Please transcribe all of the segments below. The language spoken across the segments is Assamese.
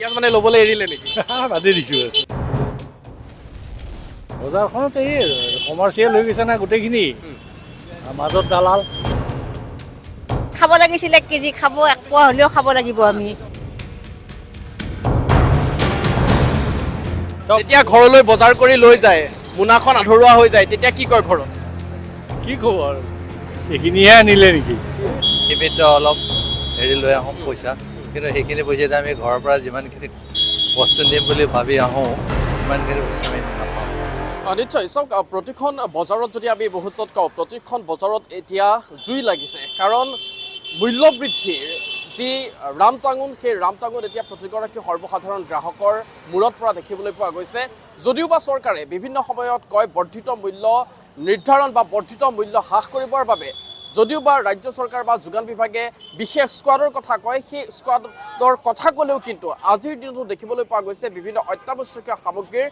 ইয়াত মানে ল'বলৈ এৰিলে নেকি? বাদে দিছোঁ। বজাৰখনত এই কমাৰ্চিয়েল হৈ গৈছে না গোটেইখিনি, মাজত দালাল। খাব লাগিছিল 1 কেজি, খাব 1 পোৱা হ'লেও খাব লাগিব আমি। যেতিয়া ঘৰলৈ বজাৰ কৰি লৈ যায়, মোনাখন আধৰুৱা হৈ যায়, তেতিয়া কি কয় ঘৰত? কি ক'ব আৰু, এইখিনিহে আনিলে নেকি? সীমিত অলপ হেৰি লৈ আহোঁ পইচা, কিন্তু সেইখিনি পইচাতে আমি ঘৰৰ পৰা যিমানখিনি বস্তু নিম বুলি ভাবি আহোঁ সিমানখিনি বস্তু আমি নাপাওঁ। নিশ্চয় চাওক, প্ৰতিখন বজাৰত যদি আমি মুহূৰ্তত কওঁ, প্ৰতিখন বজাৰত এতিয়া জুই লাগিছে, কাৰণ মূল্য বৃদ্ধিৰ যি ৰামটাঙোন, সেই ৰামটাঙোন এতিয়া প্ৰতিগৰাকী সৰ্বসাধাৰণ গ্ৰাহকৰ মূৰত পৰা দেখিবলৈ পোৱা গৈছে। যদিও বা চৰকাৰে বিভিন্ন সময়ত কয় বৰ্ধিত মূল্য নিৰ্ধাৰণ বা বৰ্ধিত মূল্য হ্ৰাস কৰিবৰ বাবে, যদিও বা ৰাজ্য চৰকাৰ বা যোগান বিভাগে বিশেষ স্কোৱাডৰ কথা কয়, সেই স্কোৱাডৰ কথা ক'লেও কিন্তু আজিৰ দিনতো দেখিবলৈ পোৱা গৈছে বিভিন্ন অত্যাৱশ্যকীয় সামগ্ৰীৰ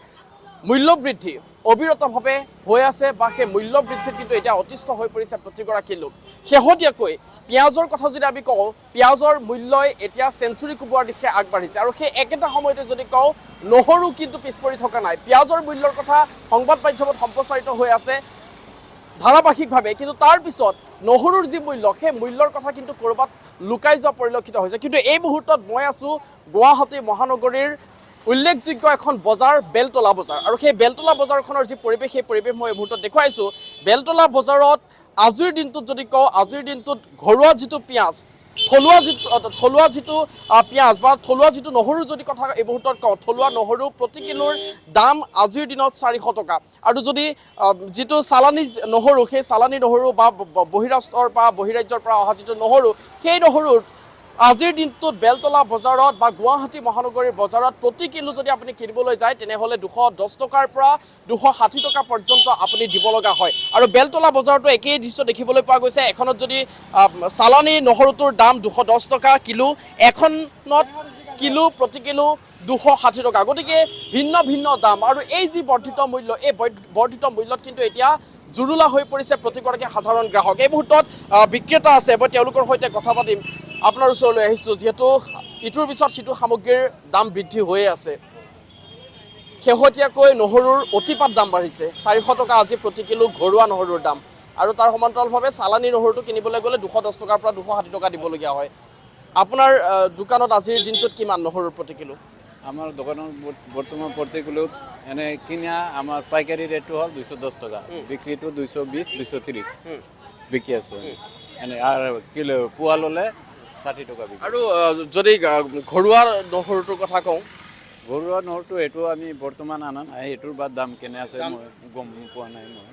মূল্য বৃদ্ধি অবিৰতভাৱে হৈ আছে, বা সেই মূল্য বৃদ্ধিত কিন্তু এতিয়া অতিষ্ঠ হৈ পৰিছে প্ৰতিগৰাকী লোক। শেহতীয়াকৈ পিঁয়াজৰ কথা যদি আমি কওঁ, পিঁয়াজৰ মূল্যই এতিয়া চেঞ্চুৰী কোবোৱাৰ দিশে আগবাঢ়িছে, আৰু সেই একেটা সময়তে যদি কওঁ নহৰু কিন্তু পিছ পৰি থকা নাই। পিঁয়াজৰ মূল্যৰ কথা সংবাদ মাধ্যমত সম্প্ৰচাৰিত হৈ আছে ধাৰাবাহিকভাৱে, কিন্তু তাৰ পিছত নহৰুৰ যি মূল্য, সেই মূল্যৰ কথা কিন্তু ক'ৰবাত লুকাই যোৱা পৰিলক্ষিত হৈছে। কিন্তু এই মুহূৰ্তত মই আছোঁ গুৱাহাটী মহানগৰীৰ উল্লেখযোগ্য এখন বজাৰ, বেলতলা বজাৰ, আৰু সেই বেলতলা বজাৰখনৰ যি পৰিৱেশ, সেই পৰিৱেশ মই এই মুহূৰ্তত দেখুৱাইছোঁ। বেলতলা বজাৰত আজিৰ দিনটোত যদি কওঁ, আজিৰ দিনটোত ঘৰুৱা যিটো পিঁয়াজ, থলুৱা যিটো পিঁয়াজ বা থলুৱা যিটো নহৰু যদি কথা এই মুহূৰ্তত কওঁ, থলুৱা নহৰু প্ৰতি কিলোৰ দাম আজিৰ দিনত 400 টকা। আৰু যদি যিটো চালানী নহৰু, সেই চালানী নহৰু বা বহিৰাষ্ট্ৰৰ বা বহিৰাজ্যৰ পৰা অহা যিটো নহৰু, সেই নহৰুৰ আজিৰ দিনটোত বেলতলা বজাৰত বা গুৱাহাটী মহানগৰীৰ বজাৰত প্ৰতি কিলো যদি আপুনি কিনিবলৈ যায়, তেনেহ'লে 210 টকাৰ পৰা 260 টকা পৰ্যন্ত আপুনি দিব লগা হয়। আৰু বেলতলা বজাৰতো একেই দৃশ্য দেখিবলৈ পোৱা গৈছে। এখনত যদি চালানী নহৰুটোৰ দাম 210 টকা কিলো, এখনত কিলো প্ৰতি কিলো 260 টকা। গতিকে ভিন্ন ভিন্ন দাম, আৰু এই যি বৰ্ধিত মূল্য, এই বৰ্ধিত মূল্যত কিন্তু এতিয়া জুৰুলা হৈ পৰিছে প্ৰতিগৰাকী সাধাৰণ গ্ৰাহক। এই মুহূৰ্তত বিক্ৰেতা আছে, মই তেওঁলোকৰ সৈতে কথা পাতিম। আপোনাৰ ওচৰলৈ আহিছোঁ, যিহেতু ইটোৰ পিছত সিটো সামগ্ৰীৰ দাম বৃদ্ধি হৈয়ে আছে। শেহতীয়াকৈ নহৰুৰ অতিপাত দাম বাঢ়িছে, 400 টকা আজি প্ৰতি কিলো ঘৰুৱা নহৰুৰ দাম, আৰু তাৰ সমান্তৰালভাৱে চালানী নহৰুটো কিনিবলৈ গ'লে 210 টকাৰ পৰা 260 টকা দিবলগীয়া হয়। আপোনাৰ দোকানত আজিৰ দিনটোত কিমান নহৰুৰ প্ৰতি কিলো? আমাৰ দোকানত বৰ্তমান প্ৰতি কিলোত এনে কিনা আমাৰ পাইকাৰী ৰেটটো হ'ল 210 টকা, বিক্ৰীটো 220, 230 বিকি আছোঁ এনে, আৰু কিলো পোৱা ল'লে 60 টকা বিক্ৰী। আৰু যদি ঘৰুৱা নহৰুটোৰ কথা কওঁ, ঘৰুৱা নহৰুটো এইটো আমি বৰ্তমান আনা নাই, এইটোৰ বা দাম কেনে আছে মই গম পোৱা নাই মই।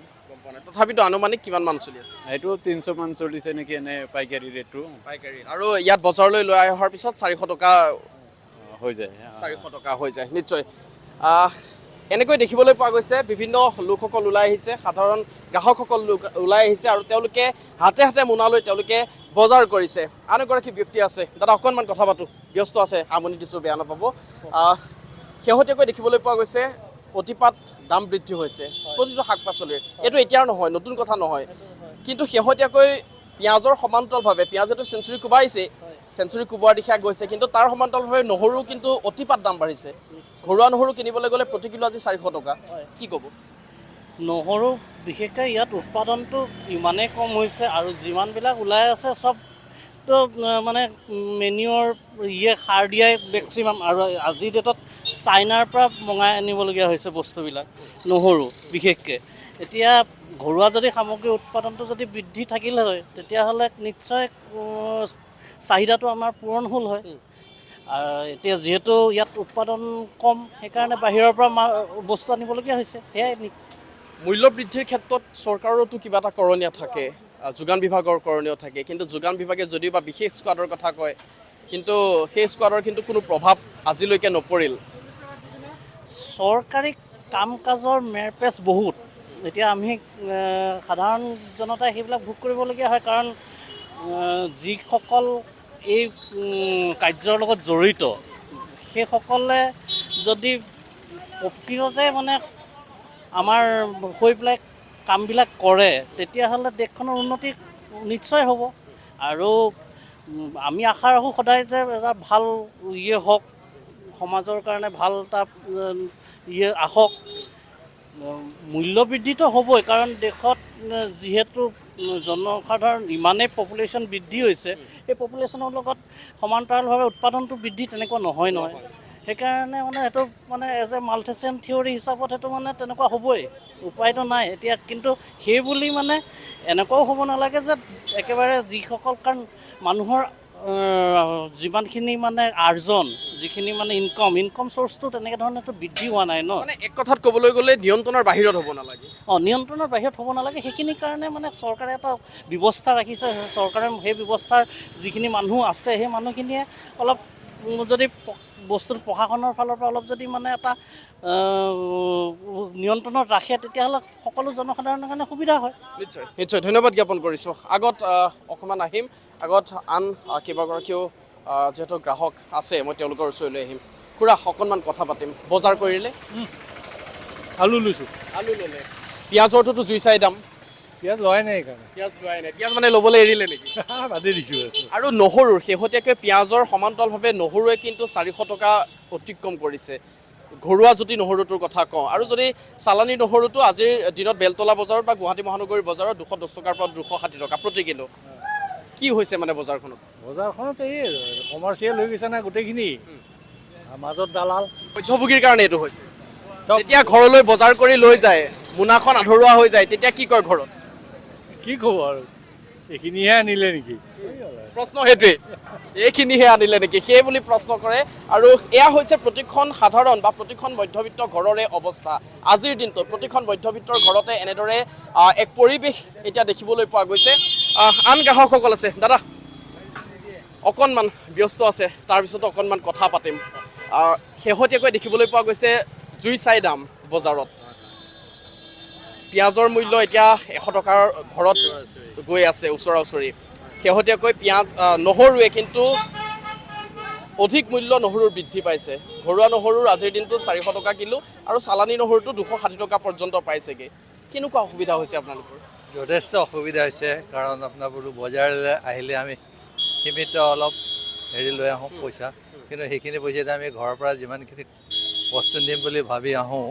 তথাপিতো আনুমানিক কিমান মান চলি আছে? এইটো 300 মান চলিছে নেকি এনে পাইকাৰী ৰেটটো। পাইকাৰী, আৰু ইয়াত বজাৰলৈ লৈ অহাৰ পিছত 400 টকা হৈ যায়। 400 টকা হৈ যায়। নিশ্চয় এনেকৈ দেখিবলৈ পোৱা গৈছে, বিভিন্ন লোকসকল ওলাই আহিছে, সাধাৰণ গ্ৰাহকসকল ওলাই আহিছে, আৰু তেওঁলোকে হাতে হাতে মোনালৈ তেওঁলোকে বজাৰ কৰিছে। আন এগৰাকী ব্যক্তি আছে, দাদা অকণমান কথা পাতোঁ, ব্যস্ত আছে, আমনি দিছোঁ, বেয়া নাপাব। শেহতীয়াকৈ দেখিবলৈ পোৱা গৈছে অতিপাত দাম বৃদ্ধি হৈছে প্ৰতিটো শাক পাচলিৰ। এইটো এতিয়াৰ নহয়, নতুন কথা নহয়, কিন্তু শেহতীয়াকৈ পিঁয়াজৰ সমান্তৰালভাৱে, পিঁয়াজেতো চেঞ্চুৰী কোবাইছে, চেঞ্চুৰী কোবোৱাৰ দিশে গৈছে, কিন্তু তাৰ সমান্তৰালভাৱে নহৰু কিন্তু অতিপাত দাম বাঢ়িছে। ঘৰুৱা নহৰু কিনিবলৈ গ'লে প্ৰতি কিলো আজি 400 টকা। কি ক'ব? নহৰু বিশেষকৈ ইয়াত উৎপাদনটো ইমানেই কম হৈছে, আৰু যিমানবিলাক ওলাই আছে চবতো মানে মেনিয়ৰ সাৰ দিয়াই মেক্সিমাম, আৰু আজিৰ ডেটত চাইনাৰ পৰা মঙাই আনিবলগীয়া হৈছে বস্তুবিলাক, নহৰু বিশেষকৈ। এতিয়া ঘৰুৱা যদি সামগ্ৰীৰ উৎপাদনটো যদি বৃদ্ধি থাকিলে হয়, তেতিয়াহ'লে নিশ্চয় চাহিদাটো আমাৰ পূৰণ হ'ল হয়। এতিয়া যিহেতু ইয়াত উৎপাদন কম, সেইকাৰণে বাহিৰৰ পৰা বস্তু আনিবলগীয়া হৈছে, সেয়াই। মূল্য বৃদ্ধিৰ ক্ষেত্ৰত চৰকাৰতো কিবা এটা কৰণীয় থাকে, যোগান বিভাগৰ কৰণীয় থাকে, কিন্তু যোগান বিভাগে যদিও বা বিশেষ স্কোৱাডৰ কথা কয়, কিন্তু সেই স্কোৱাডৰ কিন্তু কোনো প্ৰভাৱ আজিলৈকে নপৰিল। চৰকাৰী কাম কাজৰ মেৰপেচ বহুত, এতিয়া আমি সাধাৰণ জনতাই সেইবিলাক ভোগ কৰিবলগীয়া হয়, কাৰণ যিসকল এই কাৰ্যৰ লগত জড়িত, সেইসকলে যদি প্ৰকৃততে মানে আমাৰ হৈ পেলাই কামবিলাক কৰে, তেতিয়াহ'লে দেশখনৰ উন্নতি নিশ্চয় হ'ব। আৰু আমি আশা ৰাখোঁ সদায় যে এটা ভাল হওক, সমাজৰ কাৰণে ভাল এটা আহক। মূল্যবৃদ্ধিটো হ'বই, কাৰণ দেশত যিহেতু জনসাধাৰণ ইমানেই পপুলেশ্যন বৃদ্ধি হৈছে, এই পপুলেশ্যনৰ লগত সমান্তৰালভাৱে উৎপাদনটো বৃদ্ধি তেনেকুৱা নহয়। সেইকাৰণে মানে সেইটো মানে এজ এ মাল্টিচিয়ান থিয়ৰী হিচাপত সেইটো মানে তেনেকুৱা হ'বই, উপায়টো নাই এতিয়া। কিন্তু সেই বুলি মানে এনেকুৱাও হ'ব নালাগে যে একেবাৰে যিসকল, কাৰণ মানুহৰ যিমানখিনি মানে আৰ্জন, যিখিনি মানে ইনকম চ'ৰ্চটো তেনেকৈ ধৰণেতো বৃদ্ধি হোৱা নাই ন। মানে এক কথাত ক'বলৈ গ'লে নিয়ন্ত্ৰণৰ বাহিৰত হ'ব নালাগে। নিয়ন্ত্ৰণৰ বাহিৰত হ'ব নালাগে। সেইখিনি কাৰণে মানে চৰকাৰে এটা ব্যৱস্থা ৰাখিছে। চৰকাৰে সেই ব্যৱস্থাৰ যিখিনি মানুহ আছে, সেই মানুহখিনিয়ে অলপ যদি বস্তুটো প্ৰশাসনৰ ফালৰ পৰা অলপ যদি মানে এটা নিয়ন্ত্ৰণত ৰাখে, তেতিয়াহ'লে সকলো জনসাধাৰণৰ কাৰণে সুবিধা হয়। নিশ্চয় ধন্যবাদ জ্ঞাপন কৰিছোঁ। আগত অকণমান আহিম, আগত আন কেইবাগৰাকীও যিহেতু গ্ৰাহক আছে, মই তেওঁলোকৰ ওচৰলৈ আহিম। খুৰা, অকণমান কথা পাতিম। বজাৰ কৰিলে? আলু লৈছোঁ। আলু ল'লে। পিঁয়াজৰটোতো জুই চাই দাম। পিঁয়াজ লোৱাই নাই সেইকাৰণে। পিঁয়াজ লোৱাই নাই। পিঁয়াজ মানে ল'বলৈ এৰিলে নেকি? বাদেই দিছোঁ। আৰু নহৰুৰ শেহতীয়াকৈ পিঁয়াজৰ সমান্তৰালভাৱে নহৰুৱে কিন্তু 400 টকা অতিক্ৰম কৰিছে। ঘৰুৱা যদি নহৰুটোৰ কথা কওঁ, আৰু যদি চালানী নহৰুটো আজিৰ দিনত বেলতলা বজাৰত বা গুৱাহাটী মহানগৰীৰ বজাৰত 210 টকাৰ পৰা 260 টকা প্ৰতি কিলো। কি হৈছে মানে বজাৰখনত? বজাৰখনত এই কমাৰ্চিয়েল হৈ গৈছে না গোটেইখিনি, মাজত দালাল। মধ্যভোগীৰ কাৰণে এইটো হৈছে। চব যেতিয়া ঘৰলৈ বজাৰ কৰি লৈ যায়, মোনাখন আধৰুৱা হৈ যায়, তেতিয়া কি কয় ঘৰত? কি ক'ব আৰু, এইখিনিহে আনিলে নেকি? প্ৰশ্ন সেইটোৱেই, এইখিনিহে আনিলে নেকি সেই বুলি প্ৰশ্ন কৰে। আৰু এয়া হৈছে প্ৰতিখন সাধাৰণ বা প্ৰতিখন মধ্যবিত্ত ঘৰৰে অৱস্থা। আজিৰ দিনটোত প্ৰতিখন মধ্যবিত্তৰ ঘৰতে এনেদৰে এক পৰিৱেশ এতিয়া দেখিবলৈ পোৱা গৈছে। আন গ্ৰাহকসকল আছে। দাদা অকণমান ব্যস্ত আছে, তাৰপিছতো অকণমান কথা পাতিম। শেহতীয়াকৈ দেখিবলৈ পোৱা গৈছে জুই চাই দাম বজাৰত। পিঁয়াজৰ মূল্য এতিয়া 100 টকাৰ ঘৰত গৈ আছে ওচৰা ওচৰি। শেহতীয়াকৈ নহৰুৱে কিন্তু অধিক মূল্য নহৰুৰ বৃদ্ধি পাইছে। ঘৰুৱা নহৰুৰ আজিৰ দিনটোত 400 টকা কিলো, আৰু চালানী নহৰুটো 260 টকা পৰ্যন্ত পাইছেগৈ। কেনেকুৱা অসুবিধা হৈছে আপোনালোকৰ? যথেষ্ট অসুবিধা হৈছে, কাৰণ আপোনাৰ বোলো বজাৰলৈ আহিলে আমি সীমিত অলপ লৈ আহোঁ পইচা, কিন্তু সেইখিনি পইচাতে আমি ঘৰৰ পৰা যিমানখিনি বস্তু নিম বুলি ভাবি আহোঁ,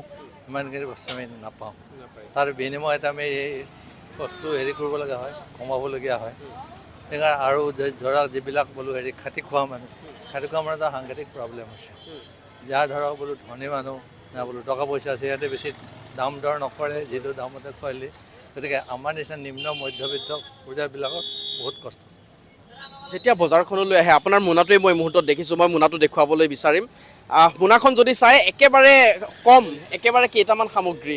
সিমানখিনি বস্তু আমি নাপাওঁ। তাৰ বিনিময়ত আমি এই বস্তু কৰিব লগা হয়, কমাবলগীয়া হয়। সেইকাৰণে আৰু ধৰক যিবিলাক বোলো খাটি খোৱা মানুহ এটা সাংঘাতিক প্ৰব্লেম হৈছে। যাৰ ধৰক বোলো ধনী মানুহ না বোলো টকা পইচা আছে, সিহঁতে বেছি দাম দৰ নকৰে, যিটো দামতে খুৱাইলে। গতিকে আমাৰ নিচিনা নিম্ন মধ্যবিত্ত পৰিয়ালবিলাকত বহুত কষ্ট। যেতিয়া বজাৰখনলৈ আহে, আপোনাৰ মোনাটোৱে মই মুহূৰ্তত দেখিছোঁ, মই মোনাটো দেখুৱাবলৈ বিচাৰিম। মোনাখন যদি চাই একেবাৰে কম, একেবাৰে কেইটামান সামগ্ৰী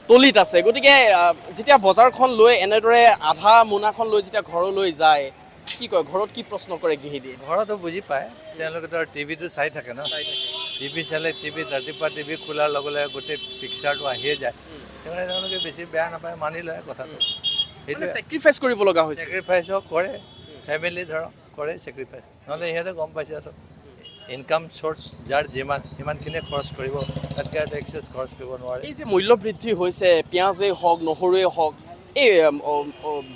তলিত আছে। গতিকে যেতিয়া বজাৰখন লৈ এনেদৰে আধা মোনাখন লৈ যেতিয়া ঘৰলৈ যায়, কি কয় ঘৰত, কি প্ৰশ্ন কৰে গৃহিণীয়ে? ঘৰতো বুজি পায়, তেওঁলোকেতো আৰু টিভিটো চাই থাকে ন। টিভি চালে টিভিত ৰাতিপুৱা টিভি খোলাৰ লগে লগে গোটেই পিকচাৰটো আহিয়ে যায়। সেইকাৰণে তেওঁলোকে বেছি বেয়া নাপায়, মানি লয় কথাটো। সেইটোৱে ছেক্ৰিফাইচ কৰিব লগা হৈছে। ছেক্ৰিফাইচো কৰে, ফেমিলি ধৰক কৰে ছেক্ৰিফাইচ, নহ'লে সিহঁতে গম পাইছে ইনকাম চ'ৰ্চ যাৰ সিমানখিনিয়ে খৰচ কৰিব, তাতকৈ আৰু এক্সেছ খৰচ কৰিব নোৱাৰে। এই যে মূল্য বৃদ্ধি হৈছে, পিঁয়াজেই হওক নহৰুৱেই হওক, এই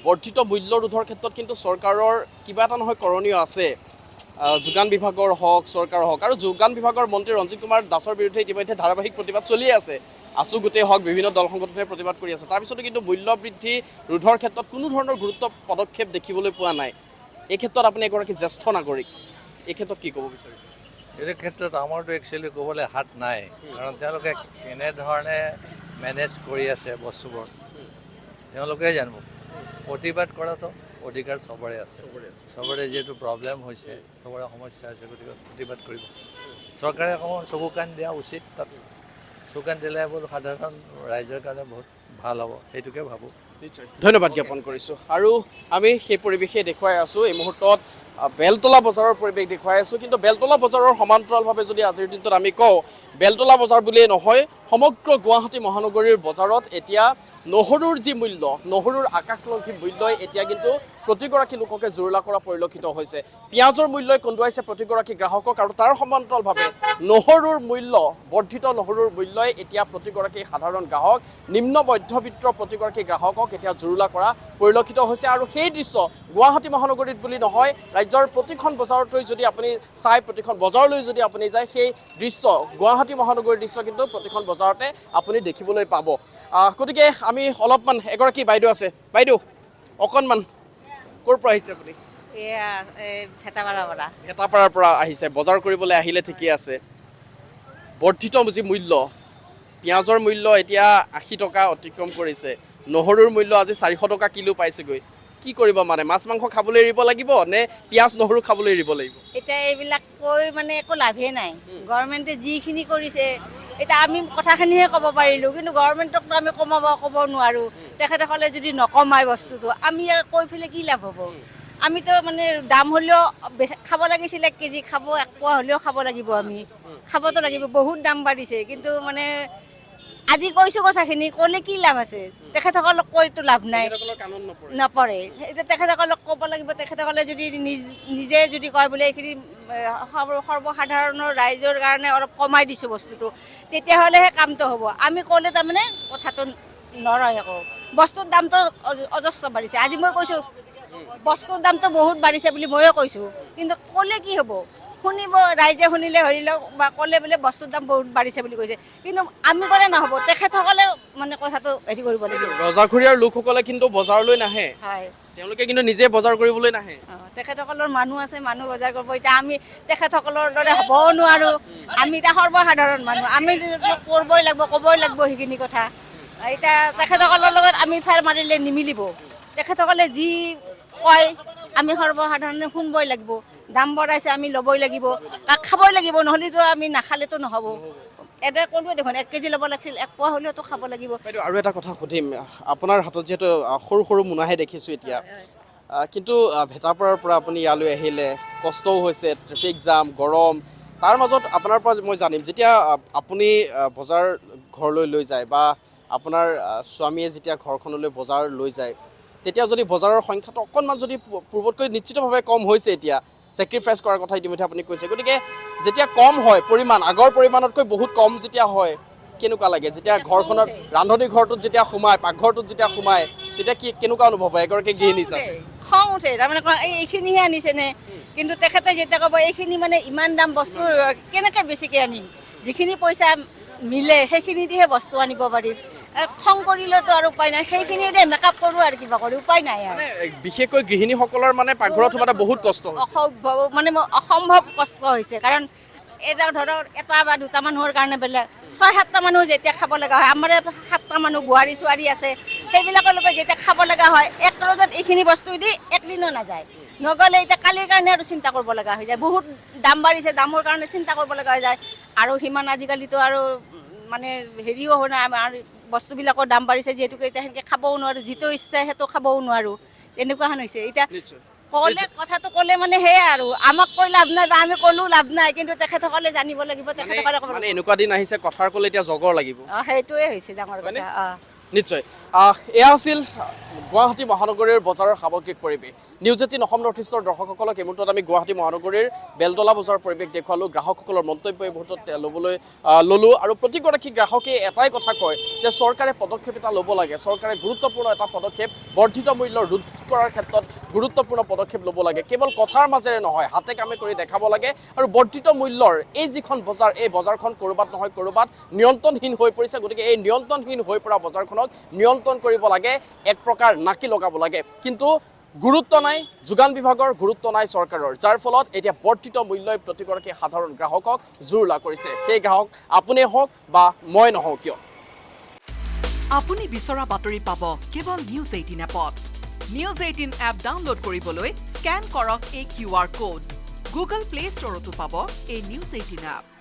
বৰ্ধিত মূল্য ৰোধৰ ক্ষেত্ৰত কিন্তু চৰকাৰৰ কিবা এটা নহয় কৰণীয় আছে। যোগান বিভাগৰ হওক, চৰকাৰৰ হওক, আৰু যোগান বিভাগৰ মন্ত্ৰী ৰঞ্জিত কুমাৰ দাসৰ বিৰুদ্ধে ইতিমধ্যে ধাৰাবাহিক প্ৰতিবাদ চলিয়ে আছে। আছু গোটেই হওক, বিভিন্ন দল সংগঠনে প্ৰতিবাদ কৰি আছে। তাৰপিছতো কিন্তু মূল্য বৃদ্ধি ৰোধৰ ক্ষেত্ৰত কোনো ধৰণৰ গুৰুত্ব পদক্ষেপ দেখিবলৈ পোৱা নাই। এই ক্ষেত্ৰত আপুনি এগৰাকী জ্যেষ্ঠ নাগৰিক, এই ক্ষেত্ৰত কি ক'ব বিচাৰিব? এই ক্ষেত্ৰত আমাৰতো একচুৱেলি ক'বলৈ হাত নাই, কাৰণ তেওঁলোকে কেনেধৰণে মেনেজ কৰি আছে বস্তুবোৰ তেওঁলোকে জানিব। প্ৰতিবাদ কৰাটো অধিকাৰ চবৰে আছে, চবৰে যিহেতু প্ৰব্লেম হৈছে, চবৰে সমস্যা হৈছে, গতিকে প্ৰতিবাদ কৰিব। চৰকাৰে অকণমান চকু কাণ দিয়া উচিত। তাত চকু কাণ দিলে বোলো সাধাৰণ ৰাইজৰ কাৰণে বহুত ভাল হ'ব, সেইটোকে ভাবোঁ। ধন্যবাদ জ্ঞাপন কৰিছোঁ। আৰু আমি সেই পৰিৱেশেই দেখুৱাই আছোঁ। এই মুহূৰ্তত বেলতলা বজাৰৰ পৰিৱেশ দেখুৱাই আছোঁ। কিন্তু বেলতলা বজাৰৰ সমান্তৰালভাৱে যদি আজিৰ দিনটোত আমি কওঁ, বেলতলা বজাৰ বুলিয়েই নহয়, সমগ্ৰ গুৱাহাটী মহানগৰীৰ বজাৰত এতিয়া নহৰুৰ যি মূল্য, নহৰুৰ আকাশলংঘী মূল্যই এতিয়া কিন্তু প্ৰতিগৰাকী লোককে জুৰুলা কৰা পৰিলক্ষিত হৈছে পিঁয়াজৰ মূল্যই কন্দুৱাইছে প্ৰতিগৰাকী গ্ৰাহকক আৰু তাৰ সমান্তৰালভাৱে নহৰুৰ মূল্য বৰ্ধিত নহৰুৰ মূল্যই এতিয়া প্ৰতিগৰাকী সাধাৰণ গ্ৰাহক নিম্ন মধ্যবিত্ত প্ৰতিগৰাকী গ্ৰাহকক এতিয়া জুৰুলা কৰা পৰিলক্ষিত হৈছে আৰু সেই দৃশ্য গুৱাহাটী মহানগৰীত বুলি নহয় ৰাজ্যৰ প্ৰতিখন বজাৰতলৈ যদি আপুনি চাই প্ৰতিখন বজাৰলৈ যদি আপুনি যায় সেই দৃশ্য গুৱাহাটী মহানগৰীৰ দৃশ্য কিন্তু প্ৰতিখন বজাৰতে আপুনি দেখিবলৈ পাব গতিকে আমি অলপমান এগৰাকী বাইদেউ আছে বাইদেউ অকণমান ক'ৰ পৰা আহিছে আপুনি এয়া ভেটাপাৰাৰ পৰা ভেটাপাৰাৰ পৰা আহিছে বজাৰ কৰিবলৈ আহিলে ঠিকেই আছে বৰ্ধিত যি মূল্য পিঁয়াজৰ মূল্য এতিয়া 80 টকা অতিক্ৰম কৰিছে নহৰুৰ মূল্য আজি 400 টকা কিলো পাইছেগৈ কি কৰিব মানে মাছ মাংস খাবলৈ এৰিব লাগিব নে পিঁয়াজ নহৰু খাবলৈ এৰিব লাগিব এতিয়া এইবিলাক কৈ মানে একো লাভেই নাই গভৰ্ণমেণ্টে যিখিনি কৰিছে এতিয়া আমি কথাখিনিহে ক'ব পাৰিলোঁ কিন্তু গভৰ্ণমেণ্টকতো আমি ক'ব নোৱাৰোঁ তেখেতসকলে যদি নকমায় বস্তুটো আমি আৰু কৈ পেলাই কি লাভ হ'ব আমিতো মানে দাম হ'লেও খাব লাগিছিল 1 কেজি খাব 1 পোৱা হ'লেও খাব লাগিব আমি খাবতো লাগিব বহুত দাম বাঢ়িছে কিন্তু মানে আজি কৈছোঁ কথাখিনি ক'লে কি লাভ আছে তেখেতসকলক কৈতো লাভ নাই নপৰে এতিয়া তেখেতসকলক ক'ব লাগিব তেখেতসকলে যদি নিজে যদি কয় বোলে এইখিনি সৰ্বসাধাৰণৰ ৰাইজৰ কাৰণে অলপ কমাই দিছোঁ বস্তুটো তেতিয়াহ'লেহে কামটো হ'ব আমি ক'লে তাৰমানে কথাটো নৰয় আকৌ বস্তুৰ দামটো অজস্ৰ বাঢ়িছে আজি মই কৈছোঁ বস্তুৰ দামটো বহুত বাঢ়িছে বুলি ময়ো কৈছোঁ কিন্তু ক'লে কি হ'ব শুনিব ৰাইজে শুনিলে হৰি লওক বা ক'লে বোলে বস্তুৰ দাম বহুত বাঢ়িছে বুলি কৈছে কিন্তু আমি ক'লে নহ'ব তেখেতসকলে মানে কথাটো হেৰি কৰিব লাগিব ৰজাঘৰীয়াৰ লোকসকলে কিন্তু বজাৰলৈ নাহে হয় তেওঁলোকে কিন্তু নিজে বজাৰ কৰিবলৈ নাহে তেখেতসকলৰ মানুহ আছে মানুহ বজাৰ কৰিব এতিয়া আমি তেখেতসকলৰ দৰে হ'বও নোৱাৰোঁ আমি এতিয়া সৰ্বসাধাৰণ মানুহ আমি কৰিবই লাগিব ক'বই লাগিব সেইখিনি কথা এতিয়া তেখেতসকলৰ লগত আমি ফেৰ মাৰিলে নিমিলিব তেখেতসকলে যি কয় আমি সৰ্বসাধাৰণে শুনবই লাগিব দাম বঢ়াইছে আমি ল'বই লাগিব বা খাবই লাগিব নহ'লেতো আমি নাখালেতো নহ'ব এটা ক'লোৱে দেখোন 1 কেজি ল'ব লাগিছিল 1 পোৱা হ'লেওতো খাব লাগিব বাইদেউ আৰু এটা কথা সুধিম আপোনাৰ হাতত যিহেতু সৰু সৰু মোনাহে দেখিছোঁ এতিয়া কিন্তু ভেটাপাৰাৰ পৰা আপুনি ইয়ালৈ আহিলে কষ্টও হৈছে ট্ৰেফিক জাম গৰম তাৰ মাজত আপোনাৰ পৰা মই জানিম যেতিয়া আপুনি বজাৰ ঘৰলৈ লৈ যায় বা আপোনাৰ স্বামীয়ে যেতিয়া ঘৰখনলৈ বজাৰ লৈ যায় তেতিয়া যদি বজাৰৰ সংখ্যাটো অকণমান যদি পূৰ্বতকৈ নিশ্চিতভাৱে কম হৈছে এতিয়া চেক্ৰিফাইচ কৰাৰ কথা ইতিমধ্যে আপুনি কৈছে গতিকে যেতিয়া কম হয় পৰিমাণ আগৰ পৰিমাণতকৈ বহুত কম যেতিয়া হয় কেনেকুৱা লাগে যেতিয়া ঘৰখনত ৰান্ধনি ঘৰটোত যেতিয়া সোমায় পাকঘৰটোত যেতিয়া সোমায় তেতিয়া কি কেনেকুৱা অনুভৱ হয় এগৰাকী গৃহিণী হিচাপে খং উঠে তাৰমানে এইখিনিহে আনিছেনে কিন্তু তেখেতে যেতিয়া ক'ব এইখিনি মানে ইমান দাম বস্তু কেনেকৈ বেছিকৈ আনিম যিখিনি পইচা মিলে সেইখিনিতেহে বস্তু আনিব পাৰিম খং কৰিলেতো আৰু উপায় নাই সেইখিনিতে মেকআপ কৰোঁ আৰু কিবা কৰি উপায় নাই আৰু বিশেষকৈ গৃহিণীসকলৰ মানে পাকঘৰত সোমাতে বহুত কষ্ট মানে অসম্ভৱ কষ্ট হৈছে কাৰণ এটা ধৰক এটা বা দুটা মানুহৰ কাৰণে বেলেগ 6-7টা মানুহ যেতিয়া খাব লগা হয় আমাৰ 7টা মানুহ বোৱাৰী ছোৱালী আছে সেইবিলাকৰ লগত যেতিয়া খাব লগা হয় এক ৰজত এইখিনি বস্তু দি একদিনো নাযায় নগ'লে এতিয়া কালিৰ কাৰণে আৰু চিন্তা কৰিব লগা হৈ যায় বহুত দাম বাঢ়িছে দামৰ কাৰণে চিন্তা কৰিব লগা হৈ যায় আৰু সিমান আজিকালিতো আৰু মানে হেৰিও হোৱা নাই আমাৰ বস্তুবিলাকৰ দাম বাঢ়িছে যিহেতুকে এতিয়া সেনেকৈ খাবও নোৱাৰোঁ যিটো ইচ্ছা সেইটো খাবও নোৱাৰোঁ তেনেকুৱাখন হৈছে এতিয়া ক'লে কথাটো ক'লে মানে সেয়াই আৰু আমাক কৈ লাভ নাই বা আমি ক'লেও লাভ নাই কিন্তু তেখেতসকলে জানিব লাগিব তেখেতসকলে ক'ব মানে এনেকুৱা দিন আহিছে কথাৰ ক'লে এতিয়া জগৰ লাগিব সেইটোৱে হৈছে ডাঙৰ কথা নিশ্চয় এয়া আছিল গুৱাহাটী মহানগৰীৰ বজাৰৰ সামগ্ৰিক পৰিৱেশ নিউজ 18 অসম নৰ্থ ইষ্টৰ দৰ্শকসকলক এই মুহূৰ্তত আমি গুৱাহাটী মহানগৰীৰ বেলতলা বজাৰৰ পৰিৱেশ দেখুৱালোঁ গ্ৰাহকসকলৰ মন্তব্য এই মুহূৰ্তত ল'বলৈ ল'লোঁ আৰু প্ৰতিগৰাকী গ্ৰাহকে এটাই কথা কয় যে চৰকাৰে পদক্ষেপ এটা ল'ব লাগে চৰকাৰে গুৰুত্বপূৰ্ণ এটা পদক্ষেপ বৰ্ধিত মূল্য ৰোধ কৰাৰ ক্ষেত্ৰত গুৰুত্বপূৰ্ণ পদক্ষেপ ল'ব লাগে কেৱল কথাৰ মাজেৰে নহয় হাতে কামে কৰি দেখাব লাগে আৰু বৰ্ধিত মূল্যৰ এই যিখন বজাৰ এই বজাৰখন ক'ৰবাত নহয় ক'ৰবাত নিয়ন্ত্ৰণহীন হৈ পৰিছে গতিকে এই নিয়ন্ত্ৰণহীন হৈ পৰা বজাৰখনক নিয়ন্ত্ৰণ কৰিব লাগে এক প্ৰকাৰ নাকি লগাব লাগে কিন্তু গুৰুত্ব নাই যোগান বিভাগৰ গুৰুত্ব নাই চৰকাৰৰ যাৰ ফলত এতিয়া বৰ্ধিত মূল্যই প্ৰতিগৰাকী সাধাৰণ গ্ৰাহকক জুৰুলা কৰিছে সেই গ্ৰাহক আপুনি হওক বা মই নহওঁ কিয় আপুনি বিচৰা বাতৰি পাব কেৱল নিউজ 18 এপত নিউজ 18 এপ ডাউনলোড কৰিবলৈ স্ক্যান কৰক এই QR কোড গুগল প্লে ষ্টৰতো পাব এই নিউজ 18 এপ